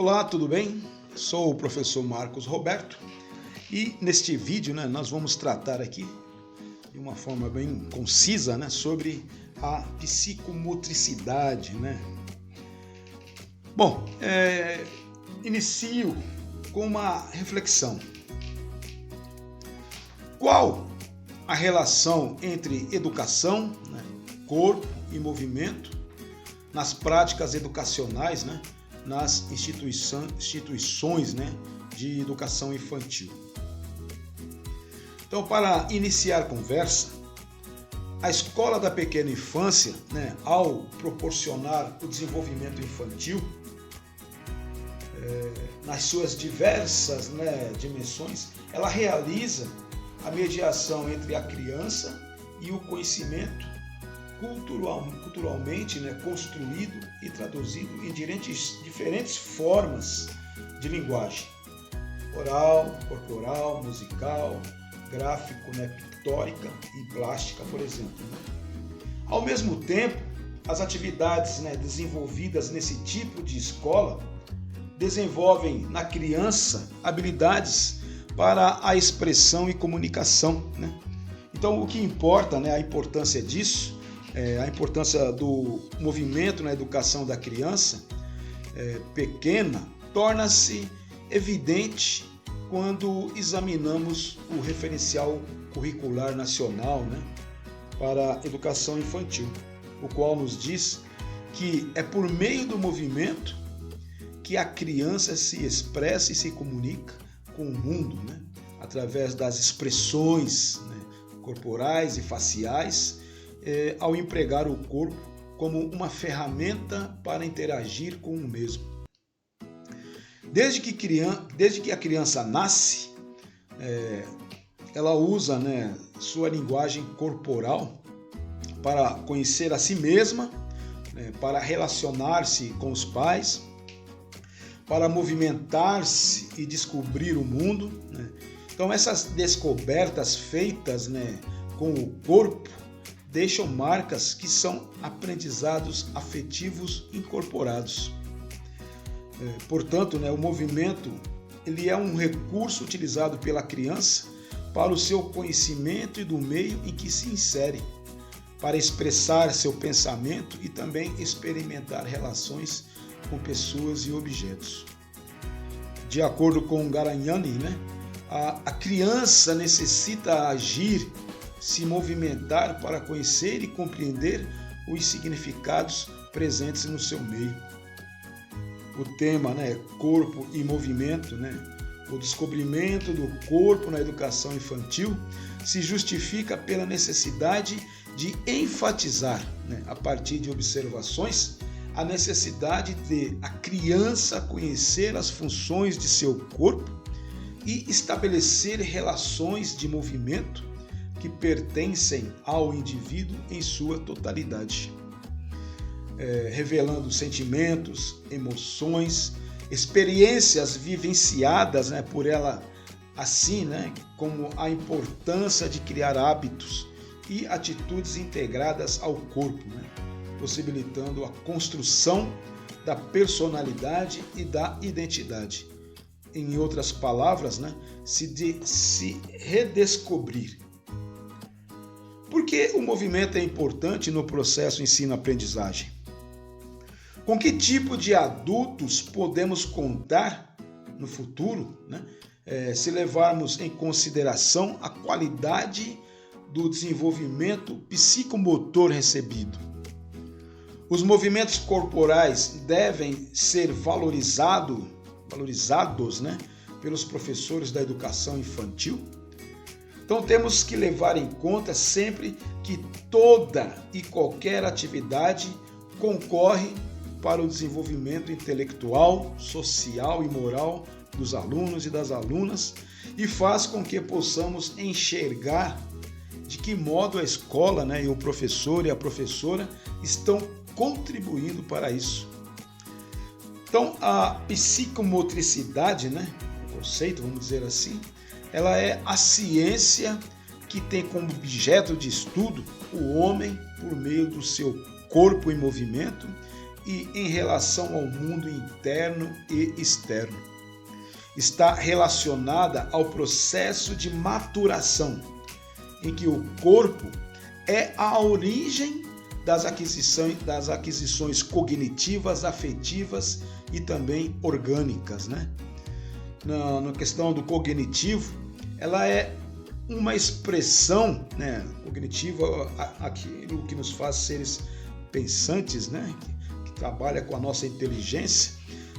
Olá, tudo bem? Sou o professor Marcos Roberto e neste vídeo nós vamos tratar aqui de uma forma bem concisa sobre a psicomotricidade. Bom, inicio com uma reflexão. Qual a relação entre educação, corpo e movimento nas práticas educacionais, nas instituições de educação infantil? Então, para iniciar a conversa, a escola da pequena infância, ao proporcionar o desenvolvimento infantil, nas suas diversas dimensões, ela realiza a mediação entre a criança e o conhecimento culturalmente construído e traduzido em diferentes formas de linguagem: oral, corporal, musical, gráfico, pictórica e plástica, por exemplo. Ao mesmo tempo, as atividades desenvolvidas nesse tipo de escola desenvolvem na criança habilidades para a expressão e comunicação. Então, o que importa, a importância disso, a importância do movimento na educação da criança pequena, torna-se evidente quando examinamos o referencial curricular nacional para a educação infantil, o qual nos diz que é por meio do movimento que a criança se expressa e se comunica com o mundo, através das expressões corporais e faciais, ao empregar o corpo como uma ferramenta para interagir com o mesmo. Desde que a criança nasce, ela usa sua linguagem corporal para conhecer a si mesma, para relacionar-se com os pais, para movimentar-se e descobrir o mundo. Então, essas descobertas feitas com o corpo deixam marcas que são aprendizados afetivos incorporados. Portanto, o movimento ele é um recurso utilizado pela criança para o seu conhecimento e do meio em que se insere, para expressar seu pensamento e também experimentar relações com pessoas e objetos. De acordo com Garanhani, a criança necessita agir, se movimentar para conhecer e compreender os significados presentes no seu meio. O tema, corpo e movimento, o descobrimento do corpo na educação infantil se justifica pela necessidade de enfatizar, a partir de observações, a necessidade de a criança conhecer as funções de seu corpo e estabelecer relações de movimento que pertencem ao indivíduo em sua totalidade, revelando sentimentos, emoções, experiências vivenciadas por ela, assim como a importância de criar hábitos e atitudes integradas ao corpo, possibilitando a construção da personalidade e da identidade. Em outras palavras, se redescobrir. Por que o movimento é importante no processo ensino-aprendizagem? Com que tipo de adultos podemos contar no futuro, se levarmos em consideração a qualidade do desenvolvimento psicomotor recebido? Os movimentos corporais devem ser valorizados pelos professores da educação infantil? Então temos que levar em conta sempre que toda e qualquer atividade concorre para o desenvolvimento intelectual, social e moral dos alunos e das alunas e faz com que possamos enxergar de que modo a escola e o professor e a professora estão contribuindo para isso. Então, a psicomotricidade, o conceito, vamos dizer assim, ela é a ciência que tem como objeto de estudo o homem por meio do seu corpo em movimento e em relação ao mundo interno e externo. Está relacionada ao processo de maturação, em que o corpo é a origem das aquisições cognitivas, afetivas e também orgânicas, né? Na questão do cognitivo, ela é uma expressão, né, cognitiva, aquilo que nos faz seres pensantes, né, que trabalha com a nossa inteligência.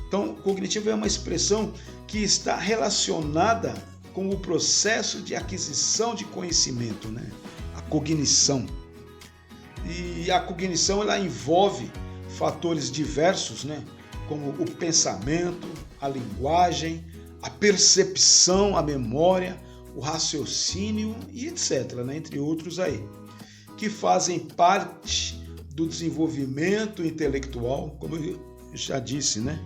Então, cognitivo é uma expressão que está relacionada com o processo de aquisição de conhecimento, né, a cognição. E a cognição ela envolve fatores diversos, né, como o pensamento, a linguagem, a percepção, a memória, o raciocínio e etc., né, entre outros aí, que fazem parte do desenvolvimento intelectual, como eu já disse, né?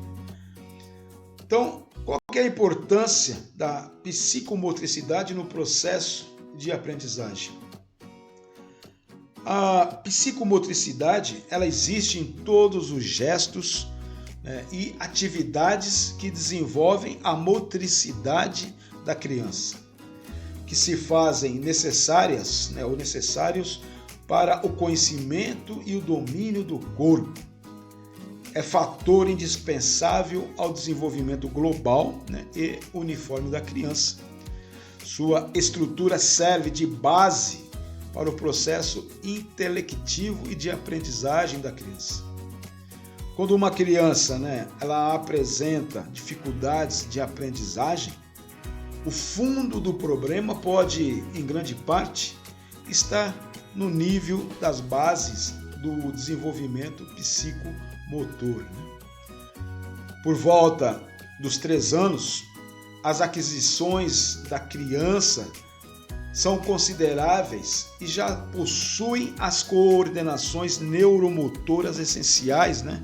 Então, qual que é a importância da psicomotricidade no processo de aprendizagem? A psicomotricidade, ela existe em todos os gestos, né, e atividades que desenvolvem a motricidade da criança, que se fazem necessárias, né, ou necessários para o conhecimento e o domínio do corpo. É fator indispensável ao desenvolvimento global, né, e uniforme da criança. Sua estrutura serve de base para o processo intelectivo e de aprendizagem da criança. Quando uma criança, né, ela apresenta dificuldades de aprendizagem, o fundo do problema pode, em grande parte, estar no nível das bases do desenvolvimento psicomotor, né? Por volta dos 3 anos, as aquisições da criança são consideráveis e já possuem as coordenações neuromotoras essenciais, né?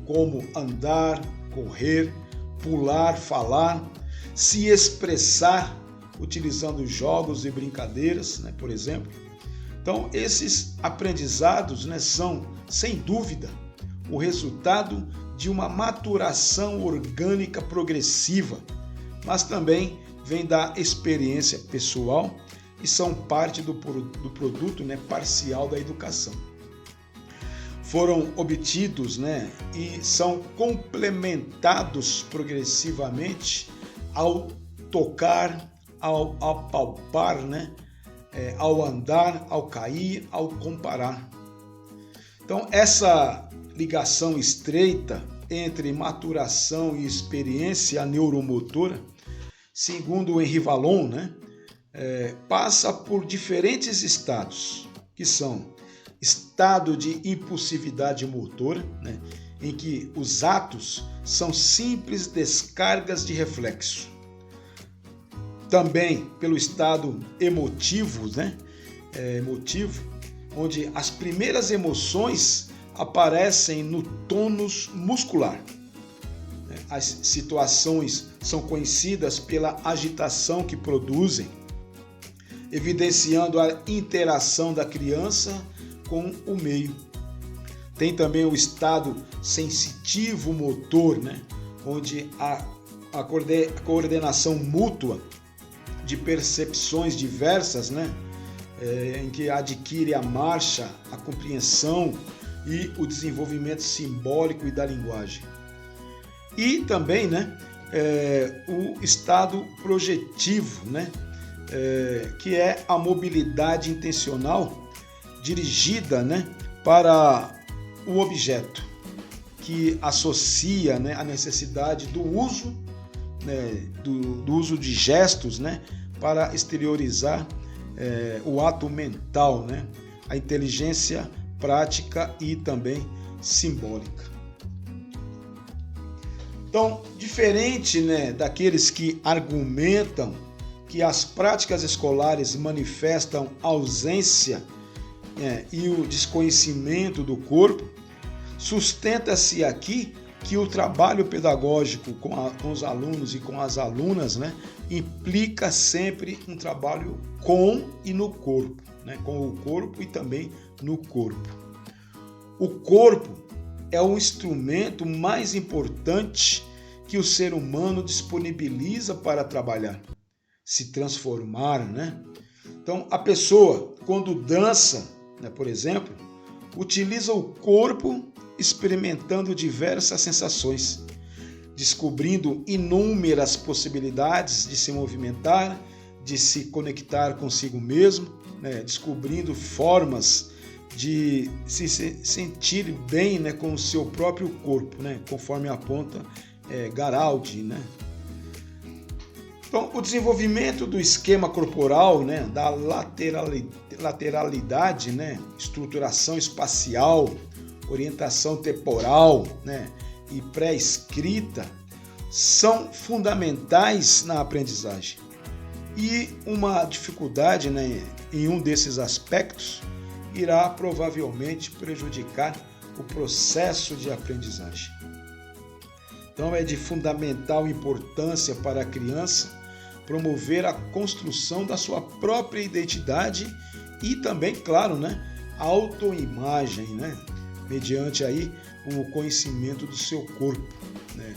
Como andar, correr, pular, falar, se expressar utilizando jogos e brincadeiras, né, por exemplo. Então, esses aprendizados, né, são, sem dúvida, o resultado de uma maturação orgânica progressiva, mas também vem da experiência pessoal e são parte do produto, né, parcial da educação. Foram obtidos, né, e são complementados progressivamente ao tocar, ao apalpar, né, ao andar, ao cair, ao comparar. Então, essa ligação estreita entre maturação e experiência neuromotora, segundo o Henri Vallon, né, passa por diferentes estados, que são estado de impulsividade motora, né, em que os atos são simples descargas de reflexo. Também pelo estado emotivo, né, emotivo, onde as primeiras emoções aparecem no tônus muscular. As situações são conhecidas pela agitação que produzem, evidenciando a interação da criança com o meio. Tem também o estado sensitivo motor, né, onde a coordenação mútua de percepções diversas, né, em que adquire a marcha, a compreensão e o desenvolvimento simbólico e da linguagem. E também, né, o estado projetivo, né, que é a mobilidade intencional dirigida, né, para o objeto, que associa, né, a necessidade do uso, né, do uso de gestos, né, para exteriorizar o ato mental, né, a inteligência prática e também simbólica. Então, diferente, né, daqueles que argumentam que as práticas escolares manifestam ausência e o desconhecimento do corpo, sustenta-se aqui que o trabalho pedagógico com os alunos e com as alunas, né, implica sempre um trabalho com e no corpo, né, com o corpo e também no corpo. O corpo é o instrumento mais importante que o ser humano disponibiliza para trabalhar, se transformar, né? Então, a pessoa, quando dança, né, por exemplo, utiliza o corpo experimentando diversas sensações, descobrindo inúmeras possibilidades de se movimentar, de se conectar consigo mesmo, né, descobrindo formas de se sentir bem, né, com o seu próprio corpo, né, conforme aponta Garaldi, né? Então, o desenvolvimento do esquema corporal, né, da lateralidade, né, estruturação espacial, orientação temporal, né, e pré-escrita são fundamentais na aprendizagem. E uma dificuldade, né, em um desses aspectos irá provavelmente prejudicar o processo de aprendizagem. Então, é de fundamental importância para a criança promover a construção da sua própria identidade e também, claro, né, a autoimagem, né, mediante aí o conhecimento do seu corpo, né,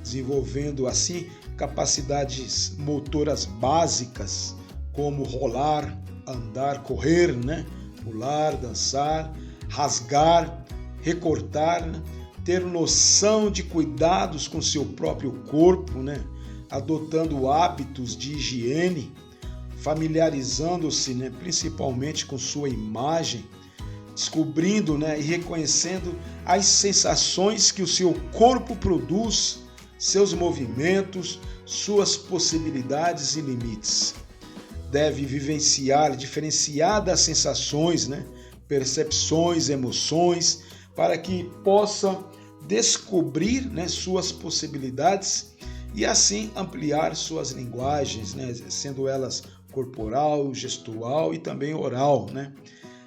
desenvolvendo assim capacidades motoras básicas como rolar, andar, correr, né, pular, dançar, rasgar, recortar, né, ter noção de cuidados com seu próprio corpo, né, adotando hábitos de higiene, familiarizando-se, né, principalmente com sua imagem, descobrindo, né, e reconhecendo as sensações que o seu corpo produz, seus movimentos, suas possibilidades e limites. Deve vivenciar diferenciadas sensações, né, percepções, emoções, para que possa descobrir, né, suas possibilidades e assim ampliar suas linguagens, né, sendo elas corporal, gestual e também oral, né,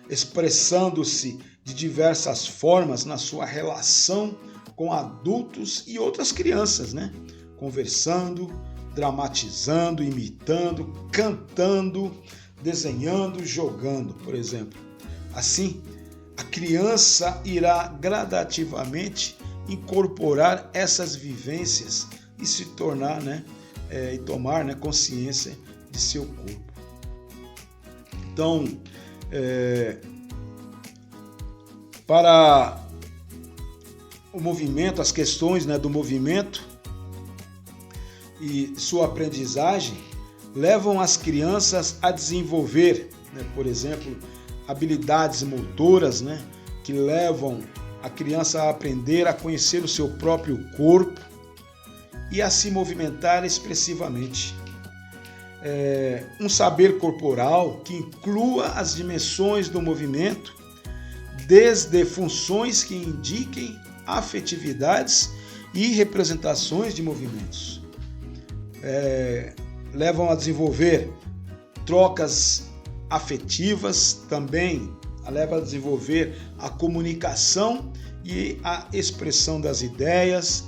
expressando-se de diversas formas na sua relação com adultos e outras crianças, né, conversando, dramatizando, imitando, cantando, desenhando, jogando, por exemplo. Assim, a criança irá gradativamente incorporar essas vivências e se tornar, né, e tomar, né, consciência de seu corpo. Então, para o movimento, as questões, né, do movimento e sua aprendizagem levam as crianças a desenvolver, né, por exemplo, habilidades motoras, né, que levam a criança a aprender a conhecer o seu próprio corpo e a se movimentar expressivamente. Um saber corporal que inclua as dimensões do movimento, desde funções que indiquem afetividades e representações de movimentos. Levam a desenvolver trocas afetivas, também leva a desenvolver a comunicação e a expressão das ideias,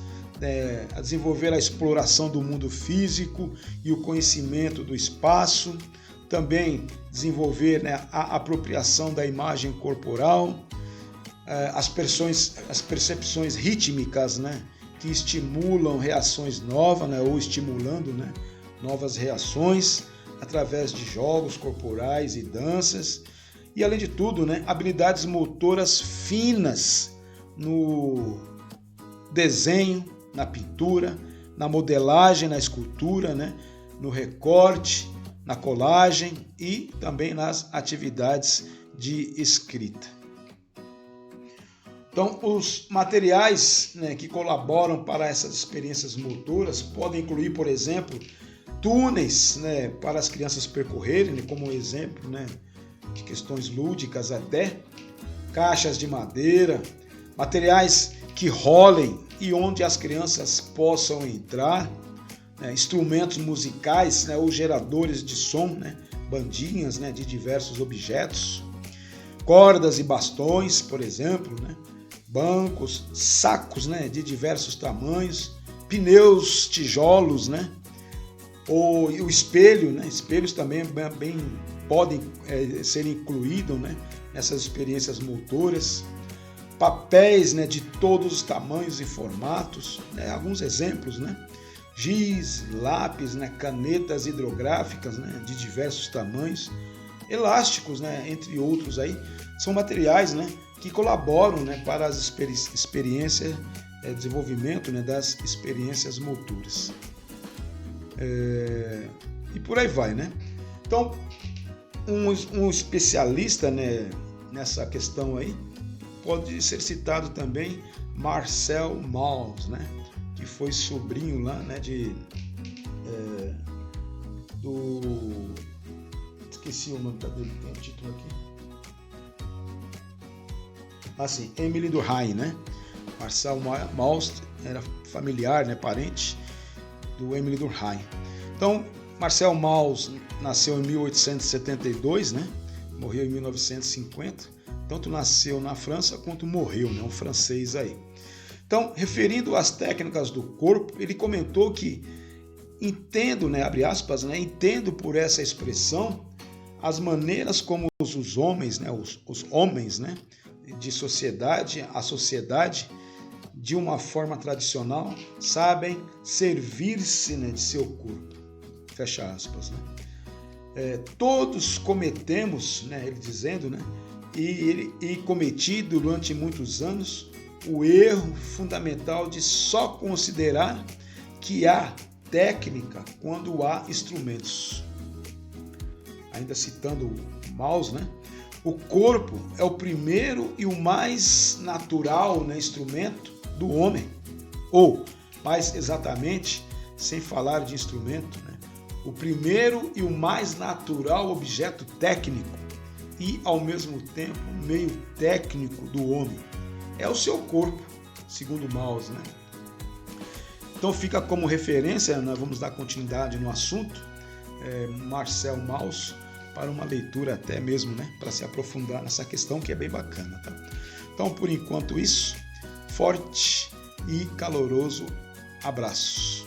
a desenvolver a exploração do mundo físico e o conhecimento do espaço, também desenvolver, né, a apropriação da imagem corporal, as percepções rítmicas, né, que estimulam reações novas, né, ou estimulando, né, novas reações através de jogos corporais e danças, e além de tudo, né, habilidades motoras finas no desenho, na pintura, na modelagem, na escultura, né, no recorte, na colagem e também nas atividades de escrita. Então, os materiais, né, que colaboram para essas experiências motoras podem incluir, por exemplo, túneis, né, para as crianças percorrerem, né, como exemplo, né, de questões lúdicas até, caixas de madeira, materiais que rolem e onde as crianças possam entrar, né, instrumentos musicais, né, ou geradores de som, né, bandinhas, né, de diversos objetos, cordas e bastões, por exemplo, né, bancos, sacos, né, de diversos tamanhos, pneus, tijolos, né, o espelho, né, espelhos também podem ser incluídos, né, nessas experiências motoras, papéis, né, de todos os tamanhos e formatos, né, alguns exemplos, né, giz, lápis, né, canetas hidrográficas, né, de diversos tamanhos, elásticos, né, entre outros aí, são materiais, né, que colaboram, né, para as experiências, desenvolvimento, né, das experiências motoras. E por aí vai, né? Então, um especialista, né, nessa questão aí pode ser citado também Marcel Mauss, né, que foi sobrinho lá, né, esqueci o nome dele, tem um título aqui. Emile Durkheim, né? Marcel Mauss era familiar, né, parente do Emile Durkheim. Então, Marcel Mauss nasceu em 1872, né? Morreu em 1950. Tanto nasceu na França quanto morreu, né? Um francês aí. Então, referindo às técnicas do corpo, ele comentou que entendo, né, abre aspas, né, entendo por essa expressão as maneiras como os homens, né, os homens, né, de sociedade, a sociedade, de uma forma tradicional, sabem servir-se, né, de seu corpo. Fecha aspas, né? Todos cometemos, né, ele dizendo, né, e cometi durante muitos anos o erro fundamental de só considerar que há técnica quando há instrumentos. Ainda citando Mauss, né? O corpo é o primeiro e o mais natural, né, instrumento do homem. Ou, mais exatamente, sem falar de instrumento, né, o primeiro e o mais natural objeto técnico e, ao mesmo tempo, meio técnico do homem é o seu corpo, segundo Mauss, né? Então fica como referência, nós vamos dar continuidade no assunto, Marcel Mauss, para uma leitura até mesmo, né, para se aprofundar nessa questão que é bem bacana, tá? Então, por enquanto isso, forte e caloroso abraço.